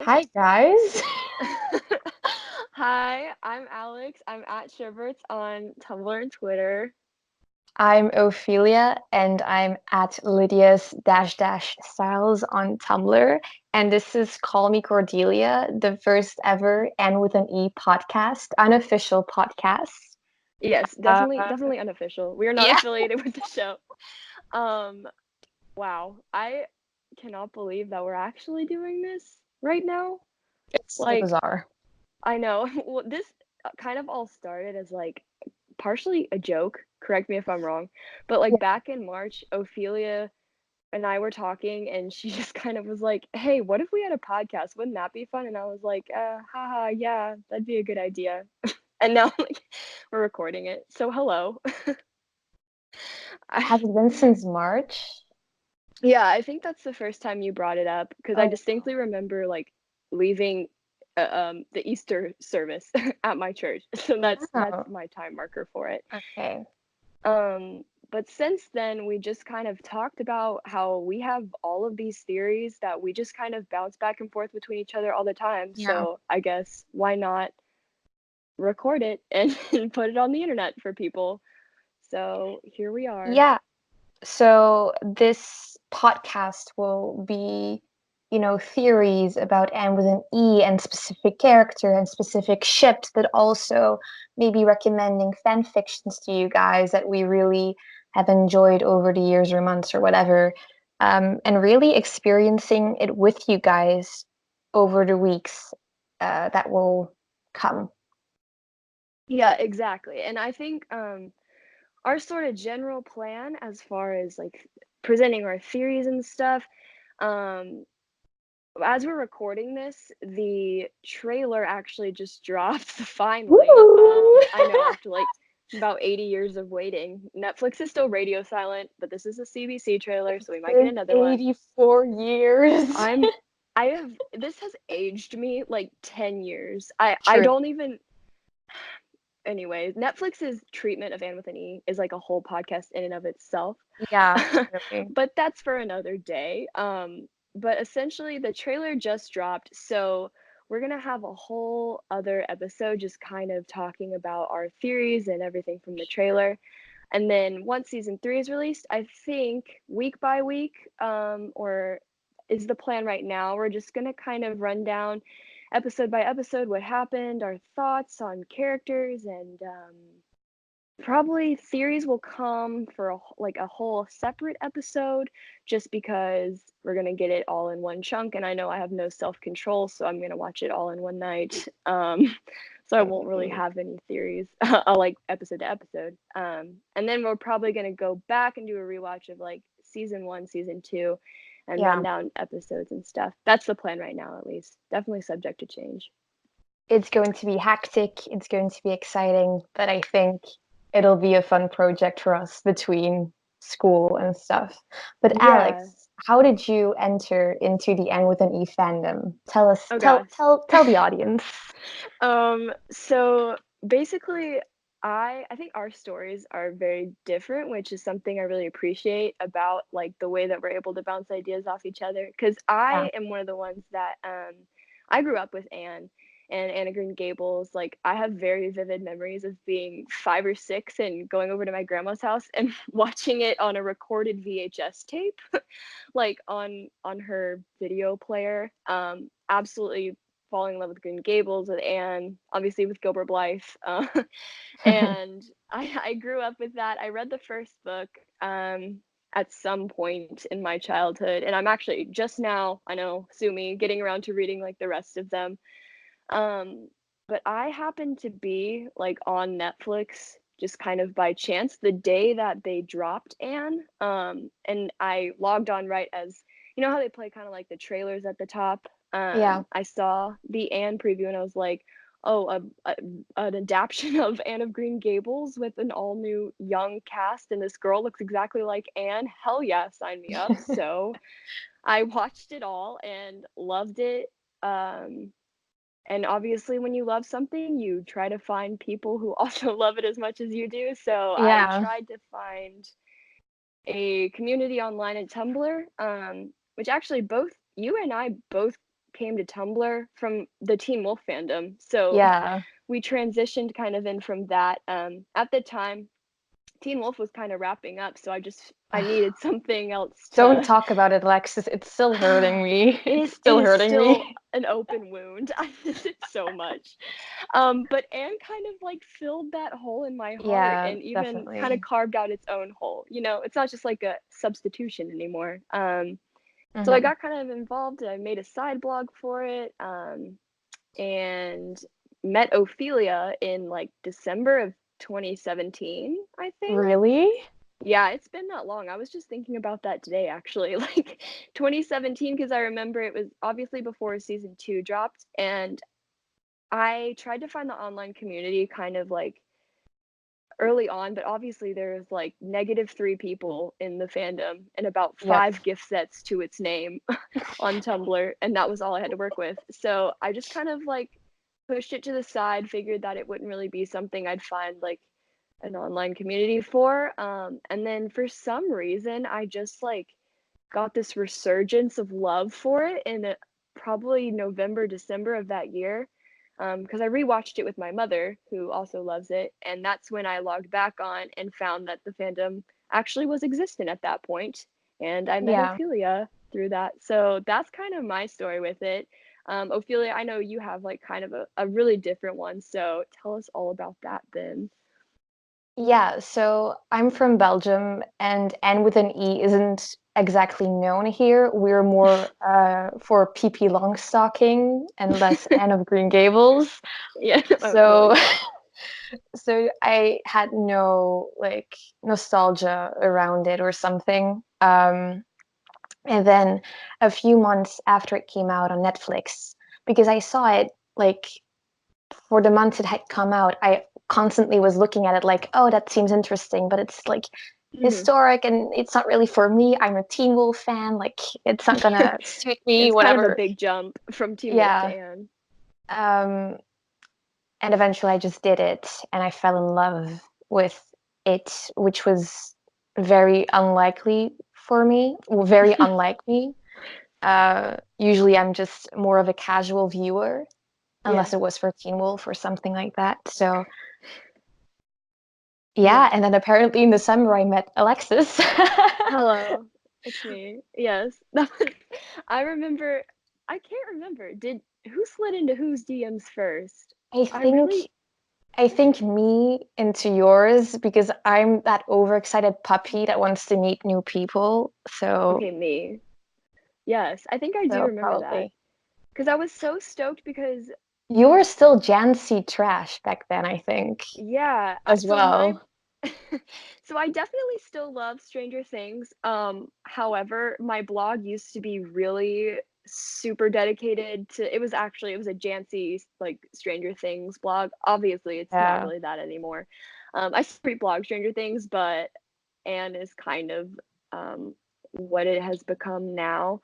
Hi, guys. Hi, I'm Alex. I'm at Shiverts on Tumblr and Twitter. I'm Ophelia, and I'm at Lydia's dash dash styles on Tumblr. And this is Call Me Cordelia, the first ever and with an E podcast, unofficial podcast. Yes, Uh, definitely unofficial. We are not yeah, affiliated with the show. Um, wow. I cannot believe that we're actually doing this right now. it's so Like, bizarre. I know. Well, this kind of all started as like partially a joke. Correct me if I'm wrong. But like Yeah. back in March, Ophelia and I were talking and she just kind of was like, "Hey, what if we had a podcast? Wouldn't that be fun?" And I was like, haha, yeah, that'd be a good idea." And now like we're recording it. So hello. I, Has it been since March? yeah, I think that's the first time you brought it up because I Oh, distinctly remember like leaving the Easter service at my church. So that's wow. my time marker for it. Okay. Um, but since then, we just kind of talked about how we have all of these theories that we just kind of bounce back and forth between each other all the time. Yeah. So I guess why not record it and, and put it on the internet for people? So here we are. Yeah. So this podcast will be, theories about Anne with an E and specific character and specific ships, but also maybe recommending fan fictions to you guys that we really have enjoyed over the years or months or whatever, and really experiencing it with you guys over the weeks that will come. Yeah, exactly. And I think our sort of general plan as far as like presenting our theories and stuff, um, as we're recording this, the trailer actually just dropped finally. Woo! I know after like about 80 years of waiting. Netflix is still radio silent, but this is a CBC trailer, so we might get Been another one. 84 years. I'm I have this has aged me like 10 years. I True. don't even anyways, Netflix's treatment of Anne with an E is like a whole podcast in and of itself. Yeah, totally. But that's for another day. But essentially the trailer just dropped, so we're gonna have a whole other episode just kind of talking about our theories and everything from the trailer. And then once season three is released, I think week by week, or is the plan right now, we're just gonna kind of run down episode by episode what happened, our thoughts on characters, and probably theories will come for like a whole separate episode just because we're going to get it all in one chunk, and I know I have no self-control, so I'm going to watch it all in one night. So I won't really Totally. have any theories like episode to episode. And then we're probably going to go back and do a rewatch of like season 1, season 2, and run Yeah, down episodes and stuff. That's the plan right now, at least. Definitely subject to change. it's going to be hectic, it's going to be exciting, but I think it'll be a fun project for us between school and stuff. But Alex, Yeah. how did you enter into the N with an E fandom? Tell us, Oh tell gosh. tell the audience. So basically, I think our stories are very different, which is something I really appreciate about like the way that we're able to bounce ideas off each other. Because Yeah. I am one of the ones that I grew up with Anne and Anna Green Gables. Like I have very vivid memories of being 5 or 6 and going over to my grandma's house and watching it on a recorded VHS tape, like on her video player. Absolutely falling in love with Green Gables, with Anne, obviously with Gilbert Blythe. And I grew up with that. I read the first book at some point in my childhood, and I'm actually just now, I know, sue me, getting around to reading like the rest of them. Um, but I happened to be like on Netflix just kind of by chance the day that they dropped Anne. And I logged on right as you know how they play kind of like the trailers at the top. Yeah. I saw the Anne preview and I was like, oh, an adaptation of Anne of Green Gables with an all new young cast, and this girl looks exactly like Anne. Hell yeah, sign me up. So I watched it all and loved it. And obviously, when you love something, you try to find people who also love it as much as you do. So I Yeah. tried to find a community online at Tumblr, which actually both you and I both came to Tumblr from the Teen Wolf fandom. So Yeah. we transitioned kind of in from that. At the time, Teen Wolf was kind of wrapping up, so I needed something else Don't to. talk about it, Alexis. It's still hurting me. It's It still is hurting still me. an open wound. I miss it so much. But Anne kind of like filled that hole in my heart Yeah, and even kind of definitely. carved out its own hole. You know, it's not just like a substitution anymore. So I Hmm. got kind of involved. I made a side blog for it, and met Ophelia in like December of 2017, I think. Really? Yeah, it's been that long. I was just thinking about that today, actually. Like 2017, because I remember it was obviously before season two dropped, and I tried to find the online community kind of like early on, but obviously there's like negative three people in the fandom and about Yep. five gift sets to its name on Tumblr, and that was all I had to work with. So I just kind of like pushed it to the side, figured that it wouldn't really be something I'd find like an online community for. And then for some reason, I just like got this resurgence of love for it in probably November, December of that year. Because I rewatched it with my mother, who also loves it, and that's when I logged back on and found that the fandom actually was existent at that point, and I met Yeah. Ophelia through that. So that's kind of my story with it. Ophelia, I know you have like kind of a really different one, so tell us all about that then. Yeah, so I'm from Belgium, and N with an E isn't exactly known here. We're more for PP Longstocking and less Anne of Green Gables. Yeah, So Ophelia. so I had no like nostalgia around it or something. And then a few months after it came out on Netflix, because I saw it like for the months it had come out, I constantly was looking at it like, oh, that seems interesting, but it's like Hmm. historic and it's not really for me. I'm a Teen Wolf fan, like it's not gonna suit me, It's kind of a whatever. big jump from Teen Wolf to Yeah. Anne. Um, and eventually I just did it and I fell in love with it, which was very unlikely for me, or very unlike me. Usually I'm just more of a casual viewer, Yeah, unless it was for Teen Wolf or something like that. So yeah. yeah, and then apparently in the summer I met Alexis. Hello, it's me. Yes, that was. I remember. I can't remember. Did who slid into whose DMs first? I I think really. I think me into yours because I'm that overexcited puppy that wants to meet new people. Okay, me. Yes, I think I do So remember that probably. because I was so stoked because You were still Jancy trash back then, I think, yeah. as So my well. so I definitely still love Stranger Things. However, my blog used to be really super dedicated to it was a Jancy like Stranger Things blog. Obviously, it's not Yeah. really that anymore. I still blog Stranger Things, but Anne is kind of what it has become now.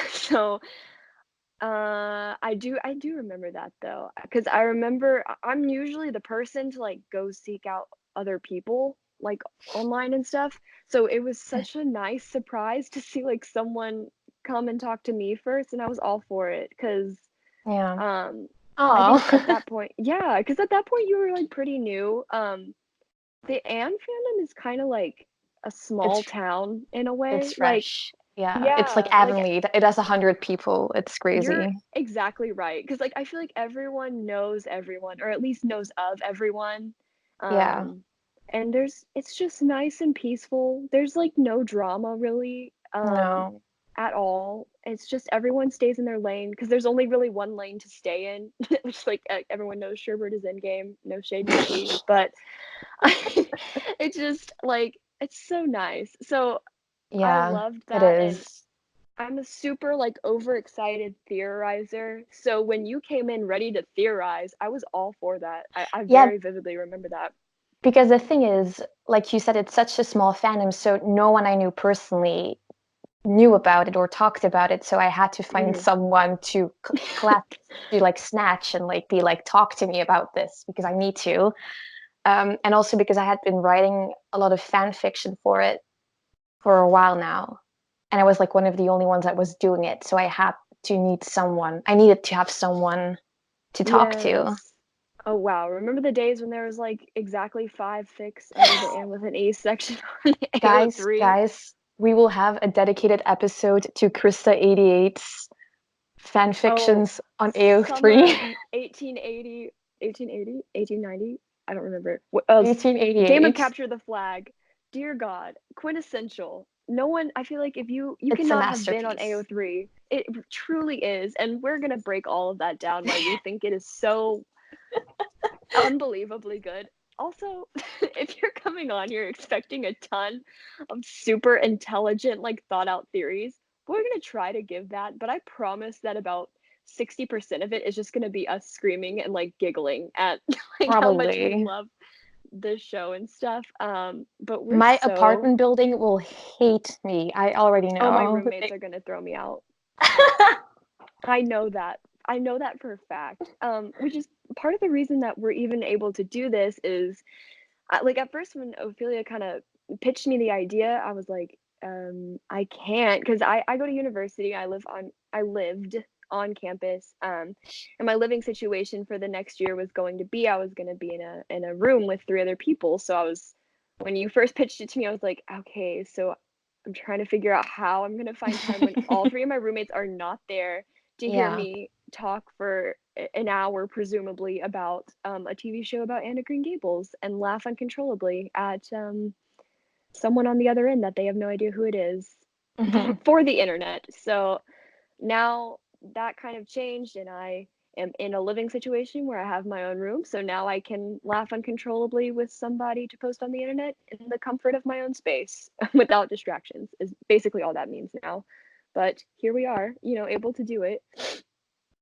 So I do remember that though, because I remember I'm usually the person to like go seek out other people like online and stuff. So it was such a nice surprise to see like someone come and talk to me first, and I was all for it because Yeah. um I think at Oh, that point, yeah, because at that point you were like pretty new. The Anne fandom is kind of like a small it's town in a it's way. Like, fresh. Yeah, it's like yeah, like Avonlea. It has 100 people. It's you're crazy. exactly right, because like I feel like everyone knows everyone, or at least knows of everyone. Yeah. Um, and it's just nice and peaceful. There's like no drama really, No. at all. It's just everyone stays in their lane because there's only really one lane to stay in. Which like everyone knows Sherbert is in game. No shade, Nikki, but it's just like it's so nice. So I Yeah, loved it that, and is. I'm a super like overexcited theorizer. So when you came in ready to theorize, I was all for that. I Yeah, very vividly remember that. because the thing is, like you said, it's such a small fandom, so no one I knew personally knew about it or talked about it. So I had to find Hmm. someone to to like snatch and like be like, talk to me about this because I need to. And also because I had been writing a lot of fan fiction for it for a while now, and I was like one of the only ones that was doing it. So I had to meet someone. I needed to have someone to talk to. Yes. Oh wow. Remember the days when there was like exactly 5 fics under the and with an E section on the AO3? Guys, we will have a dedicated episode to Krista 88's fan Oh, fictions on summer AO3. of 1880, 1880, 1890. I don't remember. Game of 1888. Capture the Flag. Dear God, quintessential. No one, I feel like if you It's a cannot have been on masterpiece. AO3, it truly is. And we're going to break all of that down why we think it is so unbelievably good. Also, if you're coming on here expecting a ton of super intelligent, like thought out theories, we're going to try to give that, but I promise that about 60% of it is just going to be us screaming and like giggling at like how much we Probably. love this show and stuff. But we're My so, apartment building will hate me. I already oh, my know. roommates are going to throw me out. I know that. I know that for a fact. Which is part of the reason that we're even able to do this is like at first when Ophelia kind of pitched me the idea, I was like, I can't because I go to university. I lived on campus. And my living situation for the next year was going to be I was going to be in a room with 3 other people. So I was when you first pitched it to me, I was like, okay, so I'm trying to figure out how I'm going to find time when all 3 of my roommates are not there to hear Yeah. me talk for an hour, presumably, about a TV show about Anna Green Gables and laugh uncontrollably at someone on the other end that they have no idea who it is Mhm. for the internet. So now that kind of changed, and I am in a living situation where I have my own room. So now I can laugh uncontrollably with somebody to post on the internet in the comfort of my own space without distractions, is basically all that means now. But here we are, able to do it.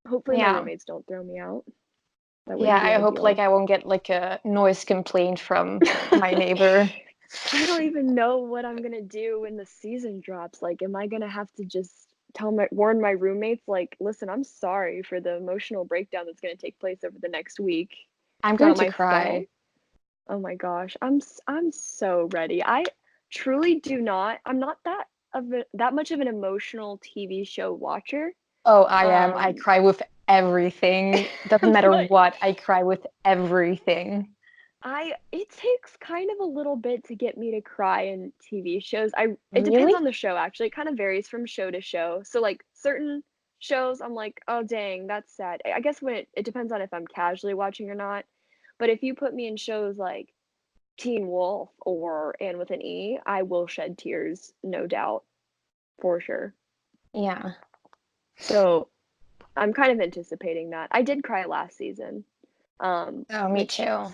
Hopefully, my Yeah. roommates don't throw me out. That Yeah, wouldn't be I hope like ideal. I won't get like a noise complaint from my neighbor. I don't even know what I'm gonna do when the season drops. Like, am I gonna have to just warn my roommates, like, listen, I'm sorry for the emotional breakdown that's gonna take place over the next week. I'm It's going not to my fault. cry. Oh my gosh, I'm so ready. I truly do not. I'm not that much of an emotional TV show watcher. Oh, I am. I Um, cry with everything. Doesn't matter but what, I cry with everything. I it takes kind of a little bit to get me to cry in TV shows. It depends Really? on the show actually. It kind of varies from show to show. So like certain shows I'm like, "Oh dang, that's sad." I guess when it depends on if I'm casually watching or not. But if you put me in shows like Teen Wolf or Anne with an E, I will shed tears, no doubt, for sure. Yeah. So, I'm kind of anticipating that. I did cry last season, Oh, me which too.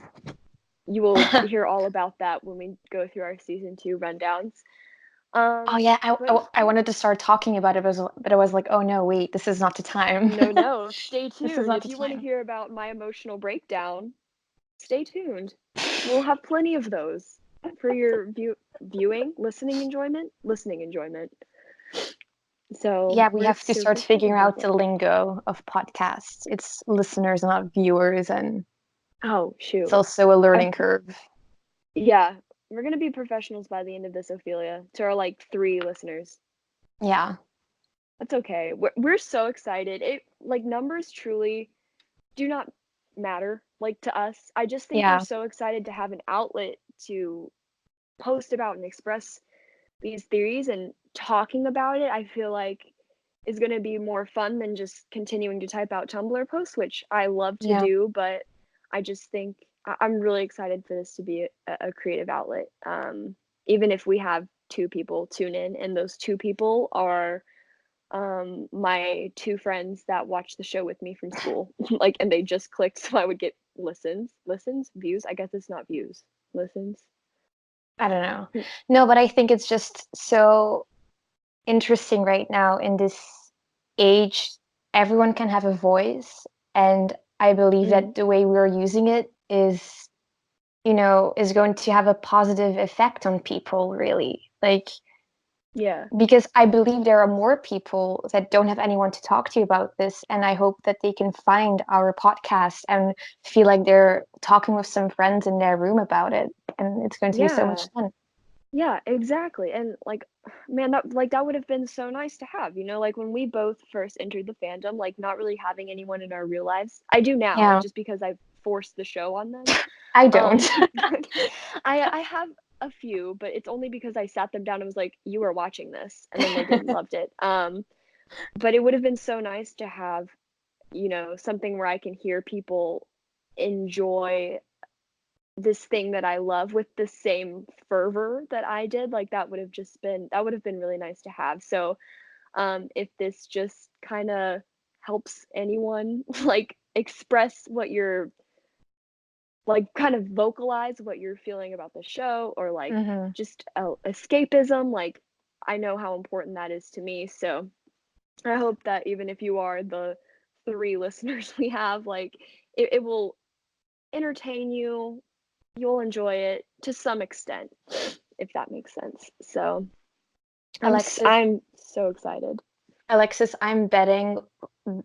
you will hear all about that when we go through our season 2 rundowns. Oh yeah, But I wanted to start talking about it, but I was like, oh no, wait, this is not the time. no, no, stay This is tuned. not If the you want to time. hear about my emotional breakdown, stay tuned. We'll have plenty of those for your listening enjoyment. So Yeah, we we're have to start super excited figuring about out that. the lingo of podcasts. It's listeners, not viewers, and Oh it's shoot, also a I learning curve. yeah, we're gonna be professionals by the end of this, Ophelia. To our like 3 listeners, Yeah, that's okay. We're so excited. It like numbers truly do not matter like to us. I just think we're yeah, so excited to have an outlet to post about and express these theories and talking about it. I feel like is going to be more fun than just continuing to type out Tumblr posts, which I love to yeah, do, but I just think I'm really excited for this to be a creative outlet. Even if we have 2 people tune in and those 2 people are my 2 friends that watched the show with me from school like and they just clicked so I would get views. I guess it's not views, listens. I don't know. No, but I think it's just so interesting right now in this age. Everyone can have a voice, and I believe Mm-hmm. that the way we're using it is, is going to have a positive effect on people, really. Like, Yeah. because I believe there are more people that don't have anyone to talk to about this, and I hope that they can find our podcast and feel like they're talking with some friends in their room about it, and it's going to be so much Yeah. fun. Yeah, exactly. And like, man, that would have been so nice to have, like when we both first entered the fandom, like not really having anyone in our real lives. I do now, Yeah, just because I've forced the show on them. I don't. Um, I have a few, but it's only because I sat them down and was like, "You are watching this," and then they did and loved it. But it would have been so nice to have, something where I can hear people enjoy this thing that I love with the same fervor that I did. Like that would have been really nice to have. So, if this just kind of helps anyone like express what you're like kind of vocalize what you're feeling about the show, or like Hmm. just escapism, like I know how important that is to me. So I hope that even if you are the three listeners we have, like it will entertain you, you'll enjoy it to some extent, if that makes sense. So Alexis, I'm so excited. Alexis, I'm betting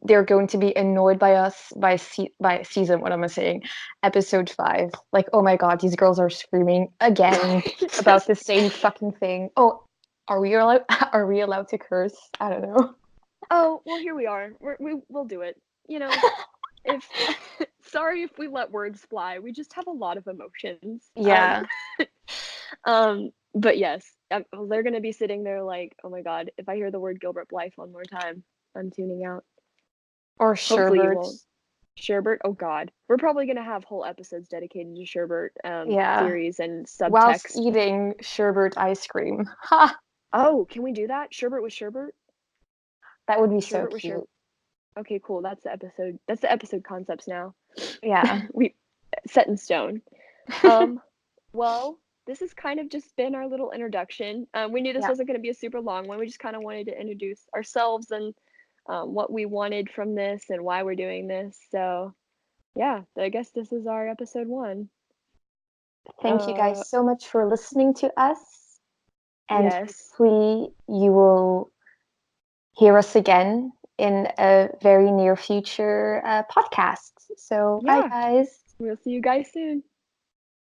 they're going to be annoyed by us by season, what am I saying? Episode 5. Like, oh my God, these girls are screaming again about Just, the same fucking thing. Oh, are we allowed are we allowed to curse? I don't know. oh well, here we are. We'll do it. If sorry if we let words fly. We just have a lot of emotions. Yeah. But yes, they're gonna be sitting there like, oh my god, if I hear the word Gilbert Blythe one more time, I'm tuning out. Or Hopefully you sherbet. won't. Sherbert, oh god, we're probably gonna have whole episodes dedicated to Sherbert Yeah. theories and Whilst subtext. eating sherbet ice cream. Ha! Oh, can we do that? Sherbert with Sherbert? That would be so Sherbert with Sherbert. cute. Okay, cool. That's the episode. That's the episode concepts now. Yeah. We set in stone. Um, well, this has kind of just been our little introduction. We knew this Yeah. wasn't going to be a super long one. We just kind of wanted to introduce ourselves and what we wanted from this and why we're doing this. So, yeah, I guess this is our episode 1. Thank you Uh, guys so much for listening to us. And yes. hopefully you will hear us again in a very near future podcast. So, bye, Yeah. guys. We'll see you guys soon.